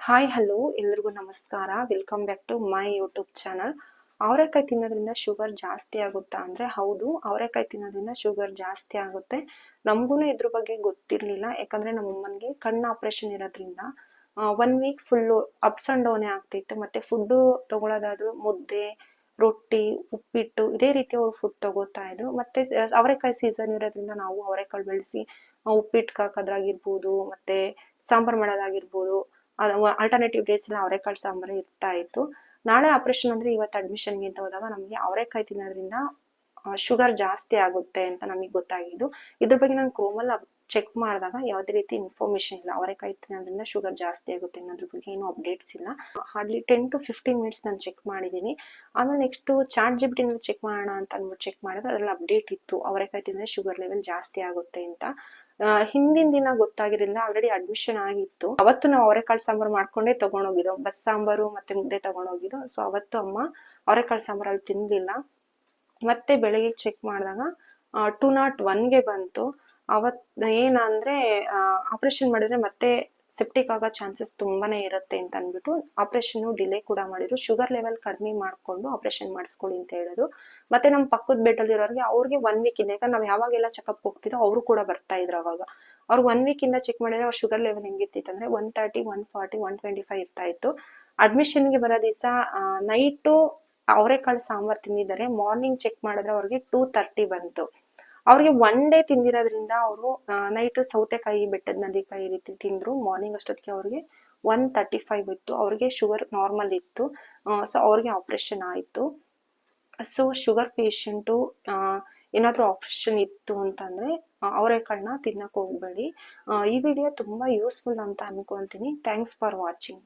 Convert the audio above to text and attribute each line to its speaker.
Speaker 1: Hi hello ಎಲ್ರಿಗೂ ನಮಸ್ಕಾರ. Welcome back to my YouTube channel. ಅವರೆಕಾಯಿ ತಿನ್ನೋದ್ರಿಂದ ಶುಗರ್ ಜಾಸ್ತಿ ಆಗುತ್ತಾ ಅಂದರೆ ಹೌದು, ಅವರೆಕಾಯಿ ತಿನ್ನೋದ್ರಿಂದ ಶುಗರ್ ಜಾಸ್ತಿ ಆಗುತ್ತೆ. ನಮಗೂ ಇದ್ರ ಬಗ್ಗೆ ಗೊತ್ತಿರಲಿಲ್ಲ, ಯಾಕಂದರೆ ನಮ್ಮ ಅಮ್ಮನಿಗೆ ಕಣ್ಣು ಆಪ್ರೇಷನ್ ಇರೋದ್ರಿಂದ 1 ವೀಕ್ ಫುಲ್ಲು ಅಪ್ಸ್ ಆ್ಯಂಡ್ ಡೌನೇ ಆಗ್ತಿತ್ತು. ಮತ್ತು ಫುಡ್ಡು ತೊಗೊಳೋದಾದ್ರೂ ಮುದ್ದೆ, ರೊಟ್ಟಿ, ಉಪ್ಪಿಟ್ಟು ಇದೇ ರೀತಿ ಅವ್ರು ಫುಡ್ ತಗೋತಾ ಇದ್ರು. ಮತ್ತು ಅವರೆಕಾಯಿ ಸೀಸನ್ ಇರೋದ್ರಿಂದ ನಾವು ಅವರೆಕಾಳು ಬೆಳೆಸಿ ಉಪ್ಪಿಟ್ಟು ಹಾಕೋದಾಗಿರ್ಬೋದು, ಮತ್ತು ಸಾಂಬಾರು ಮಾಡೋದಾಗಿರ್ಬೋದು, ಆಲ್ಟರ್ನೇಟಿವ್ ಡೇಸ್ ಎಲ್ಲ ಅವರೆಕಾಳು ಸಾಂಬಾರು ಇರ್ತಾ ಇತ್ತು. ನಾಳೆ ಆಪರೇಷನ್ ಅಂದ್ರೆ ಇವತ್ತು ಅಡ್ಮಿಷನ್ಗೆ ಅಂತ ಹೋದಾಗ ನಮಗೆ ಅವರೆಕಾಯಿ ತಿನ್ನೋದ್ರಿಂದ ಶುಗರ್ ಜಾಸ್ತಿ ಆಗುತ್ತೆ ಅಂತ ನಮಗೆ ಗೊತ್ತಾಗಿದ್ದು. ಇದ್ರ ಬಗ್ಗೆ ನಾನು ಕ್ರೋಮಲ್ಲಿ ಚೆಕ್ ಮಾಡಿದಾಗ ಯಾವುದೇ ರೀತಿ ಇನ್ಫಾರ್ಮೇಶನ್ ಇಲ್ಲ, ಅವರೆಕಾಯಿ ತಿನ್ನೋದ್ರಿಂದ ಶುಗರ್ ಜಾಸ್ತಿ ಆಗುತ್ತೆ ಅನ್ನೋದ್ರ ಬಗ್ಗೆ ಏನು ಅಪ್ಡೇಟ್ಸ್ ಇಲ್ಲ. ಹಾರ್ಡ್ಲಿ 10 to 15 ಮಿನಿಟ್ಸ್ ನಾನು ಚೆಕ್ ಮಾಡಿದ್ದೀನಿ. ಆಮೇಲೆ ನೆಕ್ಸ್ಟ್ ChatGPT ಚೆಕ್ ಮಾಡೋಣ ಅಂತ ಅಂದ್ಬಿಟ್ಟು ಚೆಕ್ ಮಾಡಿದ್ರೆ ಅದ್ರಲ್ಲಿ ಅಪ್ಡೇಟ್ ಇತ್ತು, ಅವರೆಕಾಯಿ ತಿಂದರೆ ಶುಗರ್ ಲೆವೆಲ್ ಜಾಸ್ತಿ ಆಗುತ್ತೆ ಅಂತ. ಹಿಂದಿನ ದಿನ ಗೊತ್ತಾಗಿರಲಿಲ್ಲ, ಆಲ್ರೆಡಿ ಅಡ್ಮಿಷನ್ ಆಗಿತ್ತು. ಅವತ್ತು ನಾವು ಅವರೆಕಾಳು ಸಾಂಬಾರು ಮಾಡ್ಕೊಂಡೇ ತಗೊಂಡೋಗಿದ್ದೋ, ಬಸ್ ಸಾಂಬಾರು ಮತ್ತೆ ಮುದ್ದೆ ತಗೊಂಡೋಗಿದ್ದೋ. ಸೊ ಅವತ್ತು ಅಮ್ಮ ಅವರೆಕಾಳು ಸಾಂಬಾರು ಅಲ್ಲಿ ತಿನ್ಲಿಲ್ಲ. ಮತ್ತೆ ಬೆಳಗ್ಗೆ ಚೆಕ್ ಮಾಡಿದಾಗ 201ಗೆ ಬಂತು. ಅವತ್ ಏನಂದ್ರೆ ಆಪರೇಷನ್ ಮಾಡಿದ್ರೆ ಮತ್ತೆ ಸೆಪ್ಟಿಕ್ ಆಗೋ ಚಾನ್ಸಸ್ ತುಂಬಾನೇ ಇರುತ್ತೆ ಅಂತ ಅಂದ್ಬಿಟ್ಟು ಆಪರೇಷನ್ ಡಿಲೇ ಕೂಡ ಮಾಡಿದ್ರು. ಶುಗರ್ ಲೆವೆಲ್ ಕಡಿಮೆ ಮಾಡ್ಕೊಂಡು ಆಪರೇಷನ್ ಮಾಡಿಸ್ಕೊಳ್ಳಿ ಅಂತ ಹೇಳಿದ್ರು. ಮತ್ತೆ ನಮ್ಮ ಪಕ್ಕದ ಬೆಡ್ ಅಲ್ಲಿ ಇರೋರಿಗೆ ಅವ್ರಿಗೆ 1 ವೀಕ್ ಇಂದ, ಯಾಕಂದ್ರೆ ನಾವು ಯಾವಾಗೆಲ್ಲ ಚೆಕಪ್ ಹೋಗ್ತಿದ್ದೋ ಅವರು ಕೂಡ ಬರ್ತಾ ಇದ್ರು ಅವಾಗ. ಅವ್ರು 1 ವೀಕ್ ಇಂದ ಚೆಕ್ ಮಾಡಿದ್ರೆ ಅವ್ರ ಶುಗರ್ ಲೆವೆಲ್ ಹೆಂಗಿರ್ತಿತ್ತು ಅಂದ್ರೆ 130, 140, 125 ಇರ್ತಾ ಇತ್ತು. ಅಡ್ಮಿಷನ್ಗೆ ಬರೋ ದಿವಸ ನೈಟು ಅವರೆಕಾಳು ಸಾಂಬಾರು ತಿಂದಿದ್ದಾರೆ. ಮಾರ್ನಿಂಗ್ ಚೆಕ್ ಮಾಡಿದ್ರೆ ಅವ್ರಿಗೆ 230 ಬಂತು. ಅವ್ರಿಗೆ 1 ಡೇ ತಿಂದಿರೋದ್ರಿಂದ ಅವರು ನೈಟ್ ಸೌತೆಕಾಯಿ, ಬೆಟ್ಟದ ನದಿಕಾಯಿ ಈ ರೀತಿ ತಿಂದ್ರು. ಮಾರ್ನಿಂಗ್ ಅಷ್ಟೊತ್ತಿಗೆ ಅವ್ರಿಗೆ 135 ಇತ್ತು. ಅವ್ರಿಗೆ ಶುಗರ್ ನಾರ್ಮಲ್ ಇತ್ತು. ಸೊ ಅವ್ರಿಗೆ ಆಪರೇಷನ್ ಆಯಿತು. ಸೊ ಶುಗರ್ ಪೇಷಂಟು ಏನಾದರೂ ಆಪರೇಷನ್ ಇತ್ತು ಅಂತಂದರೆ ಅವರೆಕಾಳನ್ನ ತಿನ್ನಕ್ಕೆ ಹೋಗ್ಬೇಡಿ. ಈ ವಿಡಿಯೋ ತುಂಬ ಯೂಸ್ಫುಲ್ ಅಂತ ಅನ್ಕೊತೀನಿ. Thanks for watching.